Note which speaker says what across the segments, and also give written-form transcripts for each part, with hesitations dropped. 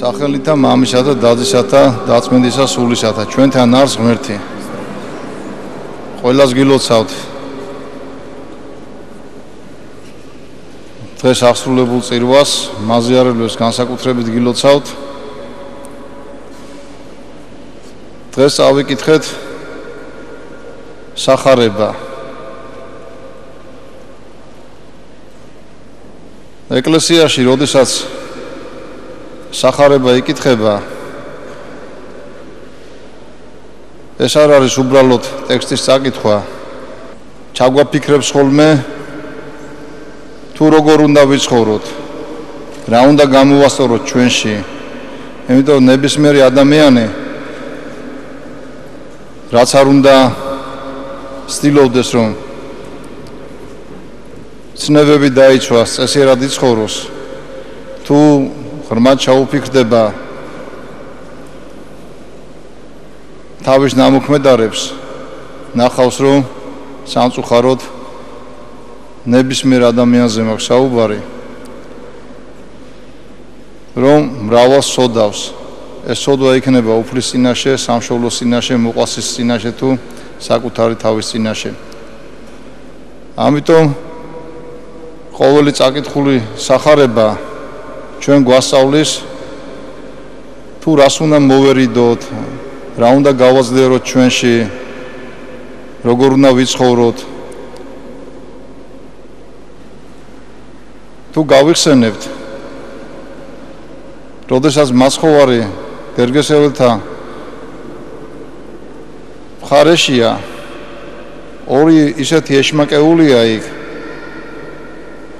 Speaker 1: სახელითა მამისა და დადისათა დაწმინდისა სულისათა ჩვენთან არის ღმერთი. ყველას გილოცავთ. დღეს აღსრულებულ წირვას მაზიარებლებს განსაკუთრებით გილოცავთ. დღეს წავიკითხეთ სახარება. ეკლესიაში, როდესაც სახარება იკითხება, ეს არ არის უბრალოდ ტექსტის წაკითხვა. ჩაგვაფიქრებს ხოლმე თუ როგორ უნდა ვიცხოვროთ, რა უნდა გამოვასწოროთ ჩვენში. იმიტომ ნებისმიერი ადამიანი რაც არ უნდა ცდილობდეს, რომ ცნებები დაიცვას, წესიერად იცხოვროს, თუ ღრმად ჩაუფიქრდება თავის ნამოქმედარებს, ნახავს, რომ სამწუხაროდ ნებისმიერ ადამიანზე მაქვს საუბარი, რომ მრავალს სოდავს. ეს სოდვა იქნება უფლის წინაშე, სამშობლოს წინაშე, მოყვასის წინაშე თუ საკუთარი თავის წინაშე. ამიტომ ყოველი წაკითხული სახარება ჩვენ გვასწავლის თუ რას უნდა მოვერიდოთ, რა უნდა გავაძლიეროთ ჩვენში, როგორ უნდა ვიცხოვროთ. თუ გავიხსენებთ, როდესაც მაცხოვარი გერგესეველთა მხარეშია, ორი ისეთი ეშმაკეულია იქ,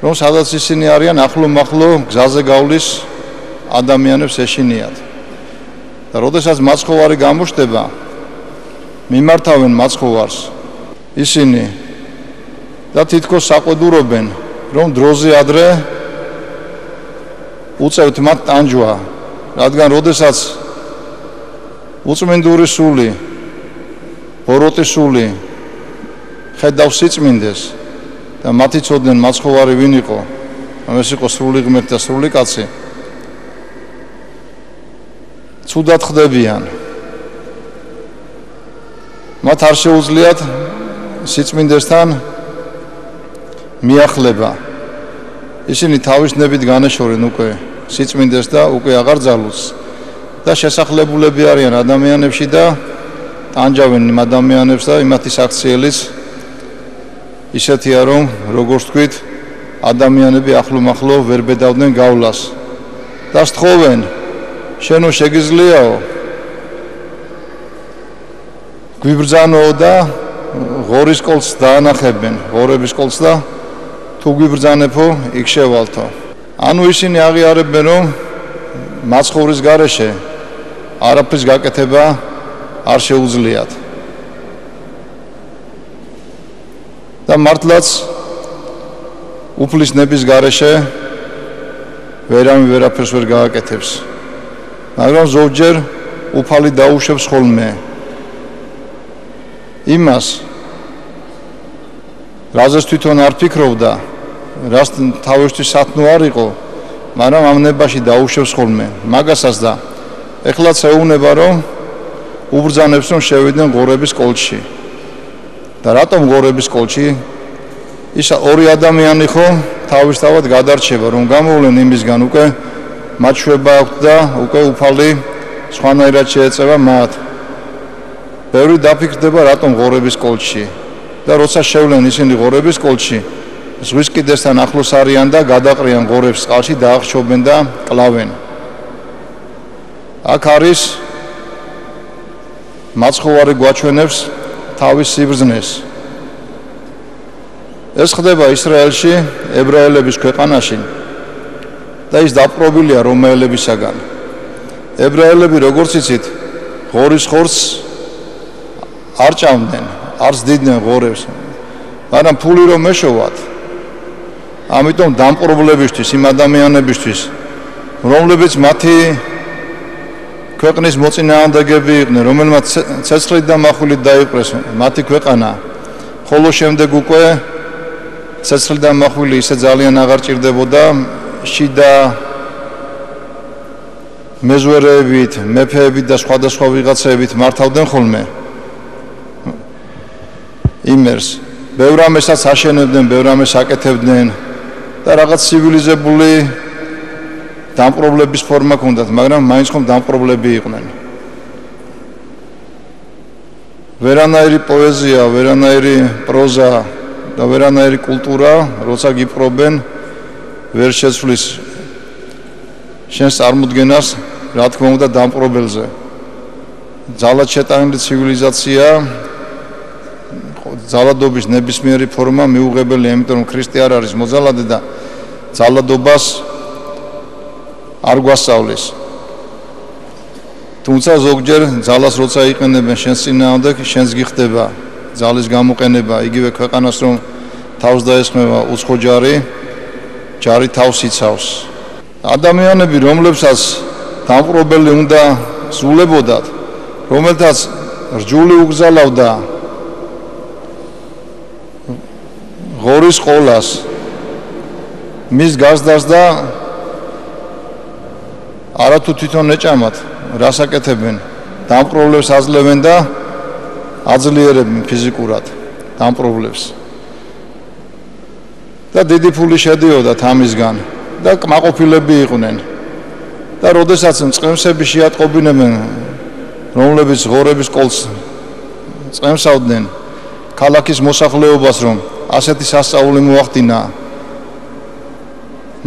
Speaker 1: რომ სადაც ისინი არიან, ახლო-მახლო გზაზე გავლის ადამიანებს ეშინიათ. და როდესაც მაცხოვარი გამოჩნდება, მიმართავენ მაცხოვარს ისინი და თითქოს საყვედურობენ, რომ დროზე ადრე უწევთ მათ ტანჯვა, რადგან როდესაც უწმინდური სული, ბოროტი სული ხედავს სიწმინდეს და მათი ცოდნენ მაცხოვარი ვინ იყო, რომ ეს იყო სრული ღმერთი და სრული კაცი, ცუდად ხდებიან. მათ არ შეუძლიათ სიწმინდესთან მიახლება. ისინი თავის ნებით განეშორენ უკვე სიწმინდეს და უკვე აღარ ძალუძს და შესახლებულები არიან ადამიანებში და ტანჯავენ იმ ადამიანებს და იმათი საქციელიც ისეთია, რომ როგორც თქვით, ადამიანები ახლო-მახლო ვერ ბედავდნენ გავლას და სთხოვენ, შენო შეგიძლიაო გვიბრძანოო და ღორის კოლს დაანახებენ, ღორების კოლს და თუ გვიბრძანებო, იქ შევალთო. ანუ ისინი აღიარებენ, რომ მაცხოვრის გარეშე არაფრის გაკეთება არ შეუძლიათ. და მართლაც უფლის ნების გარეშე ვერავინ ვერაფერს ვერ გააკეთებს. მაგრამ ზოგჯერ უფალი დაუშვებს ხოლმე იმას, რაზეც თვითონ არ ფიქრობდა, რას თავისთვის სათნო არ იყო, მაგრამ ამ ნებაში დაუშვებს ხოლმე მაგასაც და ეხლაც ეუბნება, რომ უბრძანებს, რომ შევიდნენ ღორების კოლჩი. და რატომ ღორების კოლჩი? ის ორი ადამიანი ხო თავისთავად გადარჩება, რომ გამოვლენ იმისგან უკვე მათ შვება აქვთ და უკვე უფალი სხვანაირად შეეწევა მათ. ბევრი დაფიქრდება, რატომ ღორების კოლჩი. და როცა შევლენ ისინი ღორების კოლჩი, ზღვის კიდესთან ახლოს არიან და გადაყრიან ღორებს წყალში, დაახშობენ და კლავენ. აქ არის მაცხოვარი გვაჩვენებს თავის სიბრძნეს. ეს ხდება ისრაელში, ებრაელების ქვეყანაში და ის დაპყრობილია რომაელებისაგან. ებრაელები, როგორც იცით, ღორის ხორცს არ ჭამდნენ, არ ზდიდნენ ღორებს, მაგრამ ფული რომ ეშოვათ, ამიტომ დამპყრობლებისთვის, იმ ადამიანებისთვის, რომლებიც მათი ქვეყნის მოწინააღმდეგები იყვნენ, რომელმაც ცეცხლით და מחვილით დაიპყრეს მათი ქვეყანა, ხოლო შემდეგ უკვე ცეცხლი და מחვილი ისე ძალიან აღარ ჭირდებოდა, შიდა მეზვერეებით, მეფეებით და სხვადასხვა ვიღაცებით მართავდნენ ხოლმე იმერს. ბევრ ამასაც აშენებდნენ, ბევრ ამას აკეთებდნენ და რაღაც ცივილიზებული დამპყრობლების ფორმა ჰქონდათ, მაგრამ მაინც ხომ დამპყრობლები იყვნენ. ვერანაირი პოეზია, ვერანაირი პროზა და ვერანაირი კულტურა, როცა გიპყრობენ, ვერ შეცვლის შენს წარმოდგენას, რა თქმა უნდა, დამპყრობელზე. ძალად შეტანილი ცივილიზაცია, ძალადობის ნებისმიერი ფორმა მიუღებელია, იმიტომ რომ ქრისტე არ არის მოძალადე და ძალადობას არ გვასწავლის. თუმცა ზოგჯერ ძალას როცა იყენებენ შენს წინააღმდეგ, შენს გიხდება ძალის გამოყენება, იგივე ქვეყანას რომ თავს დაესხმება უცხო ჯარი თავს იცავს. ადამიანები, რომლებსაც დამპყრობელი უნდა სულებოდათ, რომელთაც რჯული უგზალავდა ღორის ყოლას, მის გაზდას და არათუ თვითონ ეჭამათ, რას აკეთებენ, დამპყრობლებს აძლევენ და აძლიერებენ ფიზიკურად დამპყრობლებს. და დიდი ფული შედიოდათ ამისგან და კმაყოფილები იყვნენ. და როდესაც მწყემსები შეატყობინებენ, რომლებიც ღორების ყოლს წემსავდნენ ქალაქის მოსახლეობას, რომ ასეთი სასწაული მოახდინა,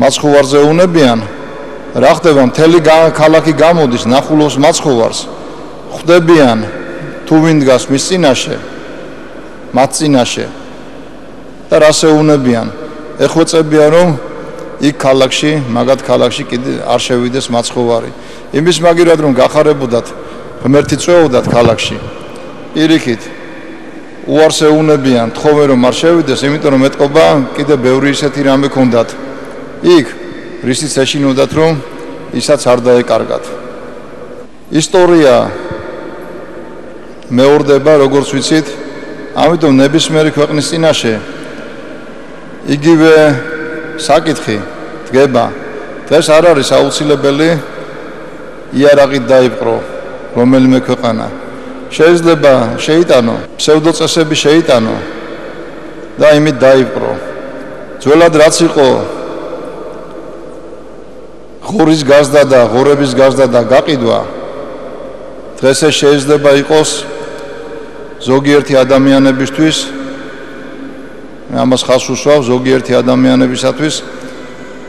Speaker 1: მაცხოვარზე უნებიან, რა ხდება, მთელი ქალაქი გამოდის ნახულობს მაცხოვარს, ხვდებიან თუ ვინ დგას მის წინაშე, მათ წინაშე და რას ეუნებიან, ეხვეწებიან რომ იქ ქალაქში, მაგათ ქალაქში კიდე არ შევიდეს მაცხოვარი. იმის მაგირად რომ გახარებოდათ, ღმერთი წვეოდათ ქალაქში. პირიქით უარს ეუნებიან, თხოვენ რომ არ შევიდეს, იმიტომ რომ ეტყობა კიდე ბევრი ისეთი რამე ქონდათ. იქ რისიც ეშინოდათ რომ ისაც არ დაეკარგათ. ისტორია მეორდება, როგორც ვიცით, ამიტომ ნებისმიერი ქვეყნის წინაშე იგივე საკითხი დგება. დღეს არ არის აუცილებელი იარაღით დაიპყრო რომელიმე ქვეყანა. შეიძლება შეიტანო, ფსევდოწესები შეიტანო და იმით დაიპყრო. ძველად რაც იყო ღორის გაზდა და ღორების გაზდა და გაყიდვა, დღეს ეს შეიძლება იყოს ზოგიერთი ადამიანებისთვის, ამას ხაზს უსვავ, ზოგიერთი ადამიანებისათვის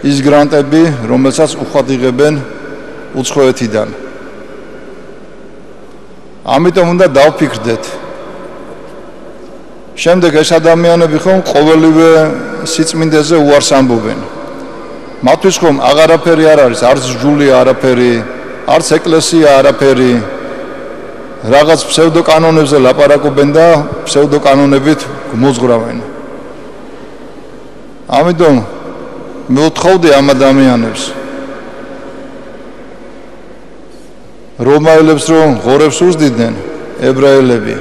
Speaker 1: ის გრანტები, რომელსაც უხვად იღებენ უცხოეთიდან. ამიტომ უნდა დავფიქრდეთ. შემდეგ ეს ადამიანები ხომ ყოველივე სიწმინდეზე უარს ამბობენ. მათთვის ხომ აღარაფერი არ არის, არც ჯული არაფერი, არც ეკლესია არაფერი. რაღაც ფსევდოკანონებზე ლაპარაკობენ და ფსევდოკანონებით მოძღრავენ. ამიტომ მე ვთხოვდი ამ ადამიანებს, რომაელებს რომ ღორებს უსდიდნენ ებრაელები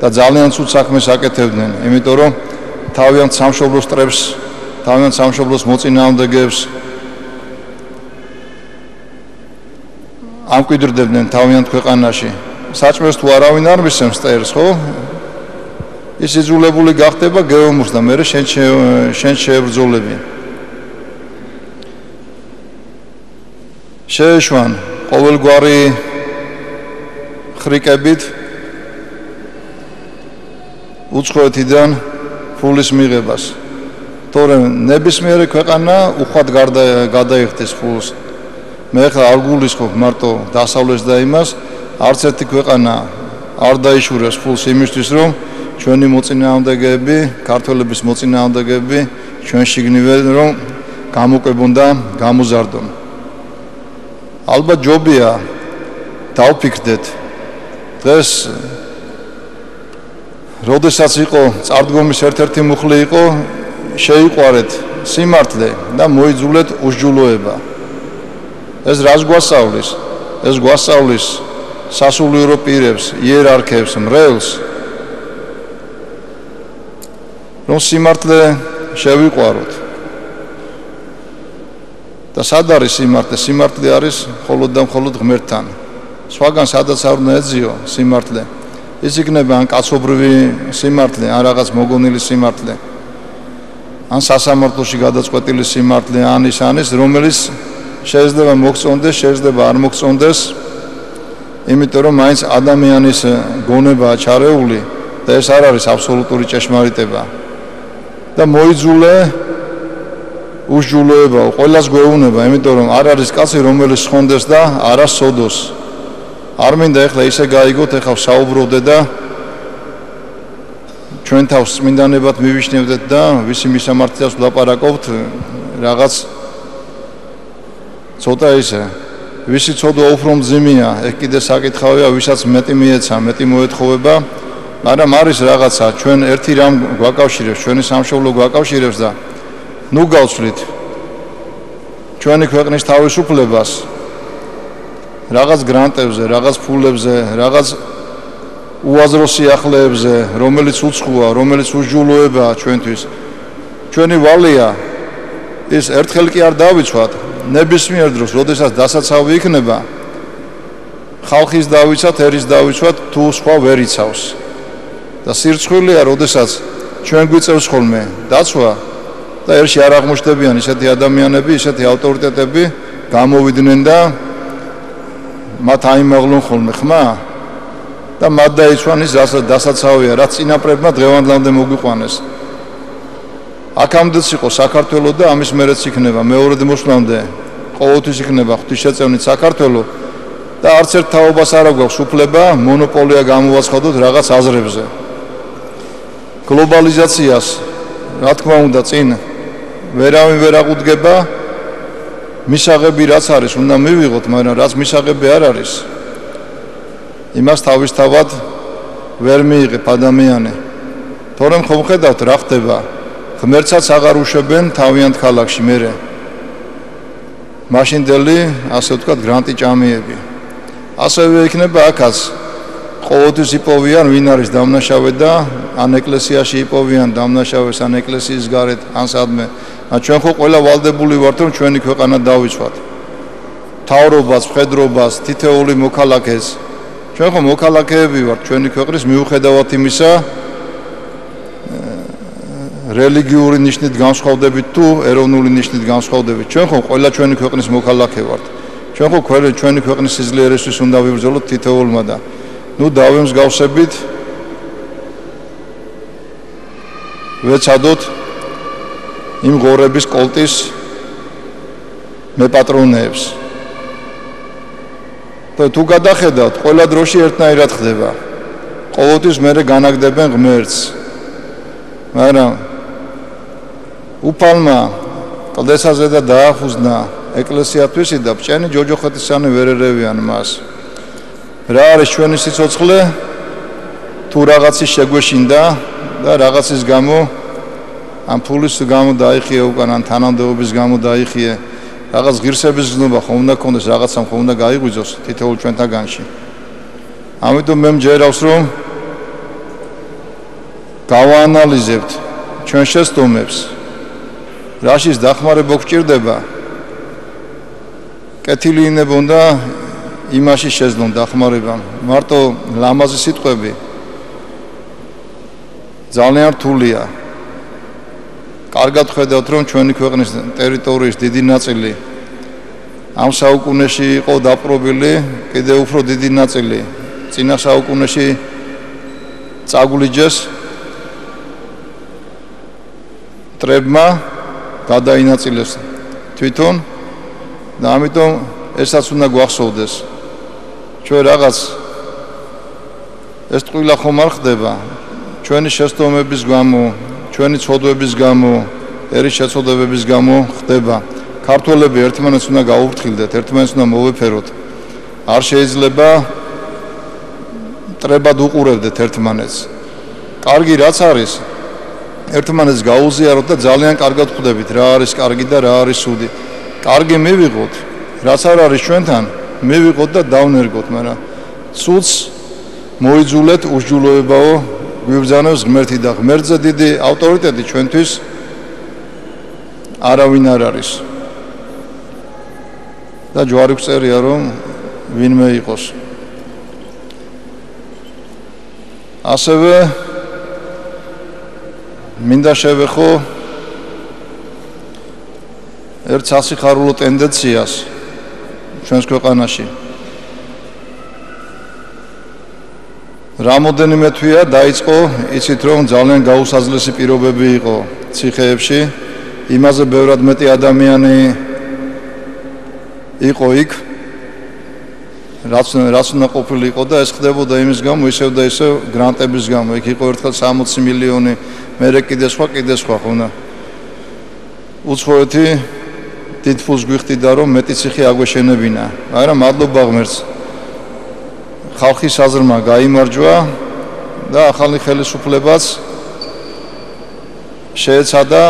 Speaker 1: და ძალიან ცუდ საქმეს აკეთებდნენ, იმიტომ რომ თავიანთ სამშობლოს ტრებს, თავიანთ სამშობლოს მოწინააღმდეგეებს ამკვიდრდებდნენ თავიანთ ქვეყანაში. საჭმელს თუ არავინ არ მისცემს წერს, ხო? ის იძულებული გახდება გეომურს და მერე შენ შეებრძოლები. შეეშვან ყოველგვარი ხრიკებით უცხოეთიდან ფულის მიღებას. თორემ ნებისმიერი ქვეყანა უხვად გადაიხდის ფულს. მე ახლა არ გულისხმობ მარტო დასავლეთს და იმას, არც ერთი ქვეყანა არ დაიშურებს ფულს იმისთვის, რომ ჩვენი მოწინააღმდეგეები, ქართველების მოწინააღმდეგეები ჩვენ შიგნივე რომ გამოკვებონ და გამოზარდონ. ალბათ ჯობია დავფიქრდეთ. დღეს როდესაც იყო წარდგომის ერთ-ერთი მუხლი იყო, შეიყვარეთ სიმართლე და მოიძულეთ უსჯულოება. ეს რას გვასწავლის? ეს გვასწავლის სასულიერო პირებს, იერარქებს, მრევლს, რომ სიმართლე შევიყვაროთ. და სად არის სიმართლე? სიმართლე არის მხოლოდ და მხოლოდ ღმერთთან. სხვაგან სადაც არ უნდა ეძიო სიმართლე. ის იქნება ან კაცობრივი სიმართლე, ან რაღაც მოგონილი სიმართლე, ან სასამართლოში გადაწყვეტილი სიმართლე, ან ის, რომელიც შეიძლება მოგწონდეს, შეიძლება არ მოგწონდეს, იმიტომ რომ მაინც ადამიანის გონებაა ჩარეული და ეს არ არის აბსოლუტური ჭეშმარიტება. და მოიძულე უშჯულოებაო, ყველას გვეუბნება, იმიტომ რომ არ არის კაცი, რომელიც სხონდეს და არა სოდოს. არ მინდა ეხლა ისე გაიგოთ, ეხლა საუბრობდე და ჩვენ თავს წმინდანებად მივიშნევდეთ და ვისი მისამართლეებს ვლაპარაკობთ რაღაც ცოტა ისე. ვისი ცოდვა უფრო მძიმეა, ეგ კიდე საკითხავია, ვისაც მეტი მიეცა, მეტი მოეთხოვება, მაგრამ არის რაღაცა, ჩვენ ერთი რამ გვაკავშირებს, ჩვენი სამშობლო გვაკავშირებს და ნუ გავცვლით ჩვენი ქვეყნის თავისუფლებას რაღაც გრანტებზე, რაღაც ფულებზე, რაღაც უაზრო სიახლეებზე, რომელიც უცხოა, რომელიც უსჯულოებაა ჩვენთვის. ჩვენი ვალია ის ერთხელ კი არ დავიცვათ, ნებისმიერ დროს, როდესაც დასაცავი იქნება, ხალხის დავიცვათ, ერის დავიცვათ, თუ სხვა ვერ იცავს. და სირცხვილია, როდესაც ჩვენ გვიწევს ხოლმე დაცვა და ერში არ აღმოჩნდებიან ისეთი ადამიანები, ისეთი ავტორიტეტები გამოვიდნენ და მათ აიმაღლონ ხოლმე ხმა და მათ დაიცვან ის დასაცავია, რაც წინაპრებმა დღევანდლამდე მოგვიყვანეს. აქამდეც იყო საქართველოს და ამის მერეც იქნება მეორედ მოსვლამდე ყოველთვის იქნება ღვთისშეწევნით საქართველოს და არც ერთ თაობას არ აქვს უფლება მონოპოლია გამოვაცხადოთ რაღაც აზრებზე. გლობალიზაციას რა თქმა უნდა წინ ვერავინ ვერ აღუდგება, მისაღები რაც არის უნდა მივიღოთ, მაგრამ რაც მისაღები არ არის იმას თავისთავად ვერ მიიღებ ადამიანი. თორემ ხომ ხედავთ რა ხდება, ღმერთსაც აღარ უშვებენ თავიანთ ქალაქში მერე მაშინდელი, ასე ვთქვათ, გრანტი ჭამიები. ასევე იქნება აქაც ყოველთვის იპოვიან ვინ არის დამნაშავე და ან ეკლესიაში იპოვიან დამნაშავეს, ან ეკლესიის გარეთ, ან სადმე. ჩვენ ხო ყველა ვალდებული ვართ, რომ ჩვენი ქვეყანა დავიცვათ. მთავრობას, მხედრობას, თითოეული მოქალაქეს. ჩვენ ხო მოქალაქეები ვართ ჩვენი ქვეყნის მიუხედავად იმისა, რელიგიური ნიშნით განსხვავდებით თუ ეროვნული ნიშნით განსხვავდებით. ჩვენ ხო ყველა ჩვენი ქვეყნის მოქალაქე ვართ. ჩვენ ხო ჩვენი ქვეყნის სიძლიერისთვის უნდა ვიბრძოლოთ თითოეულმა და ნუ დავემსგავსებით, ვეცადოთ იმ ღორების კოლტის მეპატრონეებს. და თუ გადახედავთ, ყველა დროში ერთნაირად ხდება. ყოველთვის მერე განაგდებენ ღმერთს. მაგრამ უფალმა კლდესაზე და დაახუზნა ეკლესიათვისი და ბჭენი ჯოჯოხეთისანი ვერ ერევიან მას. რა არის ჩვენი სიცოცხლე? თუ რაღაცის შეგვეშინდა და რაღაცის გამო, ან ფულის გამო დაიხიე უკან, ან თანამდებობის გამო დაიხიე, რაღაც ღირსების გზნობა ხომ უნდა გქონდეს, რაღაცამ ხომ უნდა გაიღვიძოს თითოეულ ჩვენთაგანში. ამიტომ მე მჯერავს, რომ გავაანალიზებთ ჩვენ შესტომებს, რაშიც დახმარება გვჭირდება, კეთილი იქნება უნდა იმაში შეძლონ დახმარება. მარტო ლამაზი სიტყვები ძალიან რთულია. კარგად ხედავთ, რომ ჩვენი ქვეყნის ტერიტორიის დიდი ნაწილი ამ საუკუნეში იყო დაპყრობილი, კიდევ უფრო დიდი ნაწილი წინა საუკუნეში წაგულიჯეს მტრებმა, გადაინაწილეს თვითონ და ამიტომ ესაც უნდა გვახსოვდეს. ჩვენ რაღაც ეს ტყუილა ხომ არ ხდება ჩვენი შესტომების გამო, ჩვენი ცოდვების გამო, ერის შეცოდებების გამო ხდება. ქართველები ერთმანეთს უნდა გაუფრთხილდეთ, ერთმანეთს უნდა მოვეფეროთ. არ შეიძლება მტრებად უყურებდეთ ერთმანეთს. კარგი რაც არის, ერთმანეთს გაუზიაროთ და ძალიან კარგად ხვდებით რა არის კარგი და რა არის ცუდი. კარგი მივიღოთ, რაც არ არის ჩვენთან, მივიღოთ და დავნერგოთ, მაგრამ ცუდს მოიძულეთ უსჯულოებაო გვიბრძანებს ღმერთი და ღმერთზე დიდი ავტორიტეტი ჩვენთვის არავინ არ არის. და ჯვარი გწერია რომ ვინმე იყოს. ასევე მინდა შევეხო ერთ სასიხარულო ტენდენციას ჩვენს ქვეყანაში. რამოდენიმე თვეა დაიწყო, იცით რომ ძალიან გაუსაძლესი პირობები იყო ციხეებში, იმაზე ბევრად მეტი ადამიანი იყო იქ, რაც უნდა ყოფილიყო და ეს ხდებოდა იმის გამო, ისევ და ისევ გრანტების გამო. იქ იყო ერთხელ 60 მილიონი, მერე კიდე სხვა ხო. უცხოეთი თითქოს გვიხდიდა რომ მეტი ციხე აგვეშენებინა, მაგრამ მადლობა ღმერთს. ხალხის აზრმა გაიმარჯვა და ახალი ხელისუფლებაც შეეცადა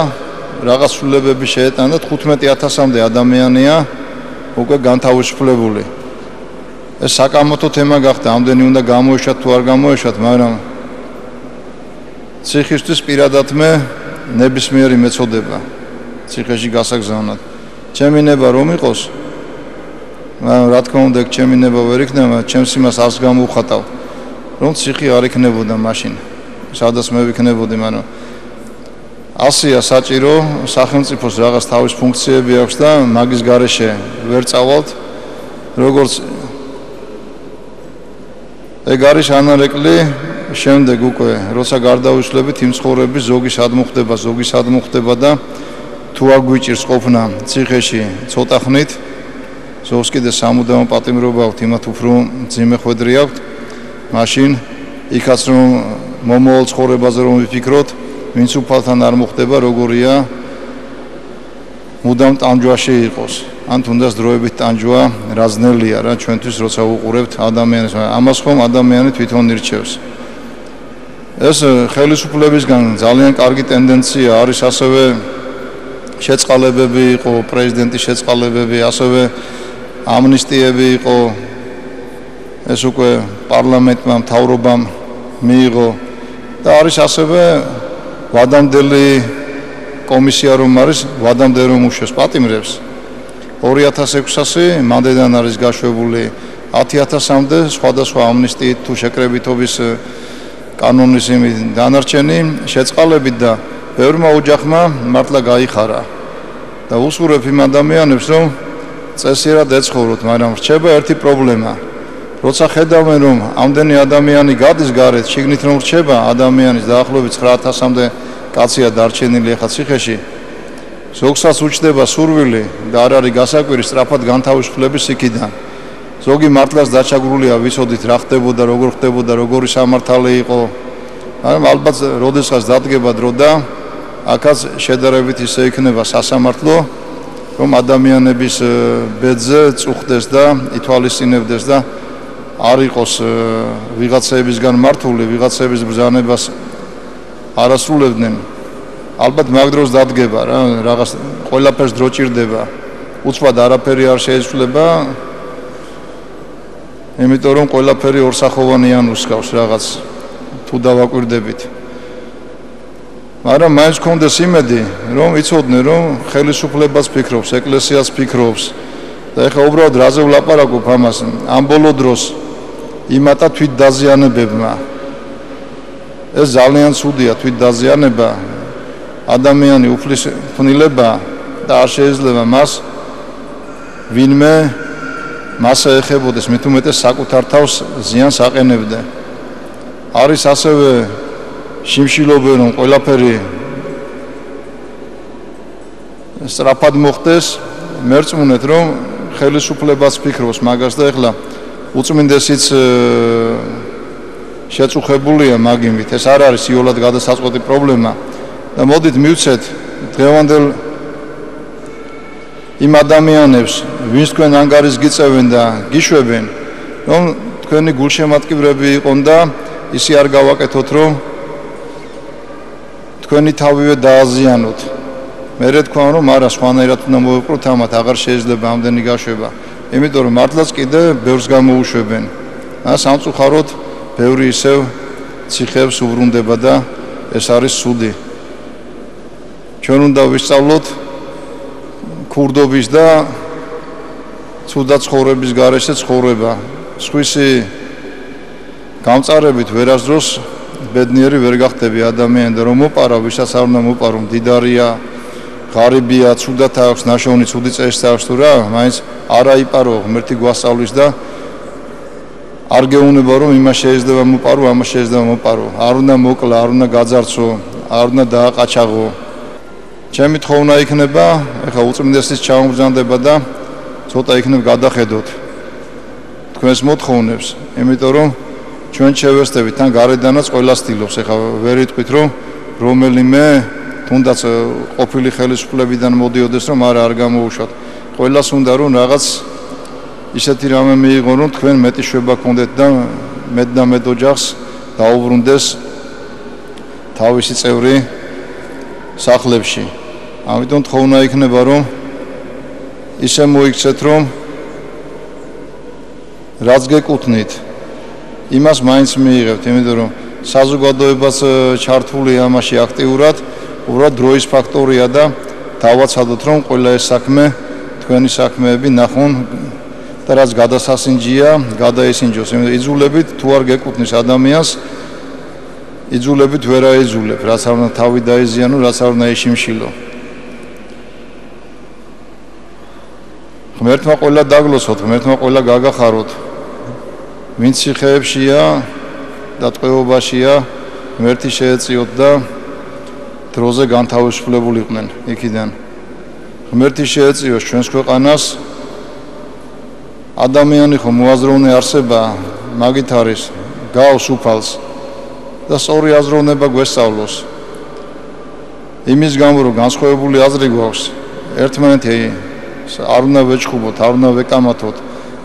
Speaker 1: რაღაც სრულებები შეეტანა 15000-მდე ადამიანია უკვე განთავისუფლებული. ეს საკამათო თემა გახდა, ამდენი უნდა გამოეშვათ თუ არ გამოეშვათ, მაგრამ ციხისთვის პირადად მე ნებისმიერი მეწოდება ციხეში გასაგზავნად. ჩემი ნება რომ იყოს, მაგრამ რა თქმა უნდა, ჩემი ნება ვერ იქნება, ჩემს იმას არც გამოვხატავ, რომ ციხე არ იქნებოდა მაშინ, სადაც მე ვიქნებოდი, მაგრამ ასია საჭირო, სახელმწიფოს რაღაც თავის ფუნქციები აქვს და მაგის გარეშე ვერ წავალთ, როგორც ეგ არის ანარეკლი. შემდეგ უკვე როცა გარდავისვლებით იმ ცხოვრების ზოგი სადმოხდება, ზოგი სადმოხდება და თუ არ გვიჭირს ყოფნა ციხეში ცოტა ხნით, ზოგს კიდე სამუდამო პატიმრობა აქვს, იმათ უფრო ძიმე ხვედრი აქვს, მაშინ იქაც რომ მომავალ ცხოვრებაზე რომ ვიფიქროთ, ვინც უფალთან არ მოხდება, როგორია მუდამ ტანჯვაში იყოს. ან თუნდაც დროებით ტანჯვა რაზნელია რა ჩვენთვის როცა უყურებთ ადამიანს, ამას ხომ ადამიანი თვითონ ირჩევს. ეს ხელისუფლებისგან ძალიან კარგი ტენდენცია არის, ასევე შეწყალებები იყო, პრეზიდენტის შეწყალებები, ასევე ამნისტიები იყო. ეს უკვე პარლამენტმა, მთავრობამ მიიღო და არის ასევე ვადამდელი კომისია რომ არის, ვადამდე რომ უშვებს პატიმრებს. 2600 მანდედან არის გაშვებული 10000-მდე სხვადასხვა ამნისტიით თუ შეკრებითობის კანონის დანარჩენი შეწყალებით და ბევრმა ოჯახმა მართლა გაიხარა და უსურვებ იმ ადამიანებს რომ წესიერად ეცხოვროთ, მაგრამ რჩება ერთი პრობლემა. როცა ხედავენ რომ ამდენი ადამიანი გადის გარეთ, შიგნით რომ რჩება ადამიანის დაახლოებით 9000-მდე კაცია დარჩენილი ახლა ციხეში, ზოგსაც უჩნდება სურვილი და არ არის გასაკვირი სწრაფად განთავისუფლების იქიდან. ზოგი მართლაც დაჩაგრულია, ვიცოდით რა ხდებოდა, როგორ ხდებოდა, როგორი სამართალი იყო. მაგრამ ალბათ როდესაც დადგება დრო და აქაც შედარებით ისე იქნება სასამართლო, რომ ადამიანების ბედზე წუხდეს და ითვალისწინებდეს და არ იყოს ვიღაცებისგან მართული, ვიღაცების ბრძანებას არ ასრულებდნენ. ალბათ მაგ დროს დადგება რა, რაღაც ყველაფერს დრო ჭირდება. უცბად არაფერი არ შეიცვლება, იმიტომ რომ ყველაფერი ორსახოვანი ანუსკავს რაღაც თუ დავაკვირდებით. მაგრამ მაინც გქონდეს იმედი, რომ იცოდნენ, რომ ხელისუფლებას ფიქრობს, ეკლესიას ფიქრობს და ეხლა უბრალოდ რაზე ვლაპარაკობ ამას, ამ ბოლო დროს იმატა თვით დაზიანებებმა. ეს ძალიან ცუდია თვით დაზიანება, ადამიანი უფლის ფნილება და არ შეიძლება მას ვინმე მასა ეხებოდეს, მით უმეტეს საკუთარ თავს ზიანს აყენებდა. არის ასევე შიმშილობენ რომ ყველაფერი სწრაფად მოხდეს, მერწმუნეთ რომ ხელისუფლებას ფიქრობს მაგას და ეხლა უწმინდესიც შეწუხებულია მაგიმით. ეს არ არის იოლად გადასაწყვეტი პრობლემა და მოდით მივცეთ დღევანდელ იმ ადამიანებს, ვინც თქვენ ანგარიშს გიწევენ და გიშვებენ, რომ თქვენი გულშემატკივრები იყონ და ისი არ გავაკეთოთ, რომ თქვენი თავივე დააზიანოთ. მერე თქვა რომ არა, სხვანაირად უნდა მოვიყროთ ამათ, აღარ შეიძლება ამდენი გაშვება. იმიტომ რომ მართლაც კიდე ბევრს გამოუშვებენ. სამწუხაროდ ბევრი ისევ ციხეებს უბრუნდება და ეს არის ცუდი. ჩვენ უნდა ვისწავლოთ ქურდობის და ცუდა ცხოვრების გარეშე ცხოვრება. სხვისი გამწარებით ვერასდროს ბედნიერი ვერ გახდები ადამიანი და რომ მოპარავ, ვისაც არ უნდა მოპარო, მდიდარია, ღარიბია, ცუდად აქვს, ნაშოვნი ცუდი წესით აქვს თუ რა, მაინც არ აიპარო, ღმერთი გვასწავლის და არ გეუბნება რომ იმას შეიძლება მოპარო, ამას შეიძლება მოპარო. არ უნდა მოკლა, არ უნდა გაძარცო, არ უნდა დააყაჩაღო. ჩემი თხოვნა იქნება, ეხლა უწმინდესის ჩამოგზანდება და ცოტა იქნებ გადახედოთ თქვენს მოთხოვნებს, იმიტომ რომ ჩვენ შევესწრებით თან გარედანაც ყველა სტილობს. ეხლა ვერ იტყვით რომ რომელიმე თუნდაც ყოფილი ხელისუფლებიდან მოდიოდეს რომ არ გამოუშვათ. ყველას უნდა რომ რაღაც ისეთი რამე მიიღონ რომ თქვენ მეტი შვება გქონდეთ და მეტ ოჯახს დაუბრუნდეს თავისი წევრი სახლებში. ამიტომ თხოვნა იქნება რომ ისე მოიქცეთ რომ რაც გეკუთვნით იმას მაინც მიიღებთ, იმიტომ რომ საზოგადოებაც ჩართული ამაში აქტიურად, უბრალოდ დროის ფაქტორია და დავაცადოთ რომ ყველა ეს საქმე თქვენი საქმეები ნახონ და რაც გადასასინჯია, გადაისინჯოს. იმიტომ იძულებით თუ არ გეკუთვნის ადამიანს, იძულებით ვერ აიძულებ, რაც არ უნდა თავი დაეზიანო, რაც არ უნდა ეშიმშილო. ღმერთმა ყველა დაგლოცოთ, ღმერთმა ყველა გაგახაროთ. ვინც ციხეებშია და ტყვეობაშია, ღმერთი შეეწიოთ და დროზე განთავისუფლებულიყვნენ იქიდან. ღმერთი შეეწიოს ჩვენს ქვეყანას. ადამიანი ხომ მოაზროვნე არსება, მაგით არის გავს უფალს და სწორი აზროვნება გვესწავლოს. იმის გამო რომ განსხვავებული აზრი გვაქვს, ერთმანეთი არ უნდა ვეჭხუბოთ, არ უნდა ვეკამათოთ.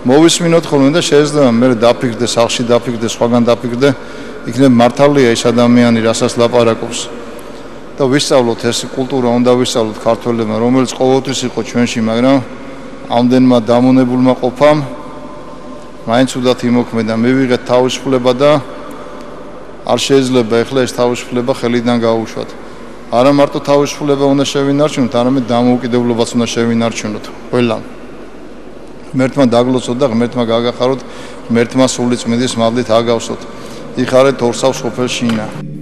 Speaker 1: მოვისმინოთ ხოლმე და შეიძლება მე დაფიქრდე, სახლში დაფიქრდე, სხვაგან დაფიქრდე, იქნებ მართალია ის ადამიანი, რასაც ლაპარაკობს. და ვისწავლოთ ეს კულტურა, უნდა ვისწავლოთ ქართველებმა, რომელიც ყოველთვის იყო ჩვენში, მაგრამ ამდენმა დამონებულმა ყოფამ მაინც უდათ იმოქმედა. მივიღეთ თავისუფლება და არ შეიძლება ეხლა ეს თავისუფლება ხელიდან გაუშვათ. არა მარტო თავისუფლება უნდა შევინარჩუნოთ, არამედ დამოუკიდებლობაც უნდა შევინარჩუნოთ ყველამ. ღმერთმა დაგლოცოთ და ღმერთმა გაგახაროთ, ღმერთმა სული წმინდის მადლით აგავსოთ. იხარეთ ორსავს ყოფილ შინა.